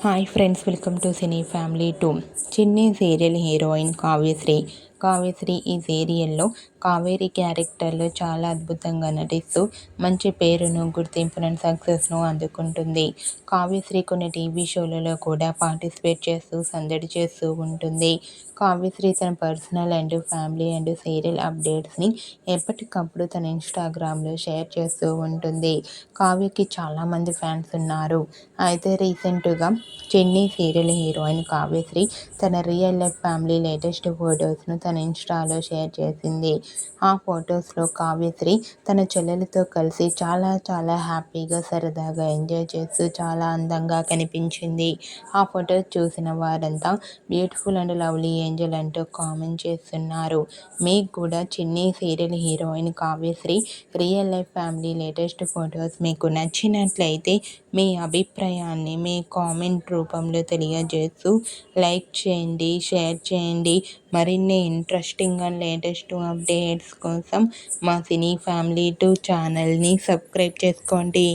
Hi friends, welcome to cine family 2. చిన్ని serial heroine Kavyasri. Kavyasri ఈ సీరియల్లో కావేరి క్యారెక్టర్లో చాలా అద్భుతంగా నటిస్తూ మంచి పేరును, గుర్తింపును, సక్సెస్ను అందుకుంటుంది. కావ్యశ్రీ కొన్ని టీవీ షోలలో కూడా పార్టిసిపేట్ చేస్తూ సందడి చేస్తూ ఉంటుంది. కావ్యశ్రీ తన personal and family and serial అప్డేట్స్ని ఎప్పటికప్పుడు తన ఇన్స్టాగ్రామ్లో షేర్ చేస్తూ ఉంటుంది. కావ్యకి చాలామంది ఫ్యాన్స్ ఉన్నారు. అయితే రీసెంట్గా చిన్ని సీరియల్ హీరోయిన్ కావ్యశ్రీ తన రియల్ లైఫ్ ఫ్యామిలీ లేటెస్ట్ ఫొటోస్ను తన ఇన్స్టాలో షేర్ చేసింది. ఆ ఫొటోస్లో కావ్యశ్రీ తన చెల్లెలతో కలిసి చాలా చాలా హ్యాపీగా, సరదాగా ఎంజాయ్ చేస్తూ చాలా అందంగా కనిపించింది. ఆ ఫొటోస్ చూసిన వారంతా బ్యూటిఫుల్ అండ్ లవ్లీ ఏంజల్ అంటూ కామెంట్ చేస్తున్నారు. మీకు కూడా చిన్ని serial heroine Kavyasri real life family latest photos మీకు నచ్చినట్లయితే మీ అభిప్రాయాన్ని మీ కామెంట్ రూపంలో తెలియజేస్తూ లైక్ చేయండి, షేర్ చేయండి. మరిన్ని ఇంట్రెస్టింగ్ అండ్ లేటెస్ట్ అప్డేట్స్ కోసం మా సినీ ఫ్యామిలీ 2 ఛానల్ని సబ్స్క్రైబ్ చేసుకోండి.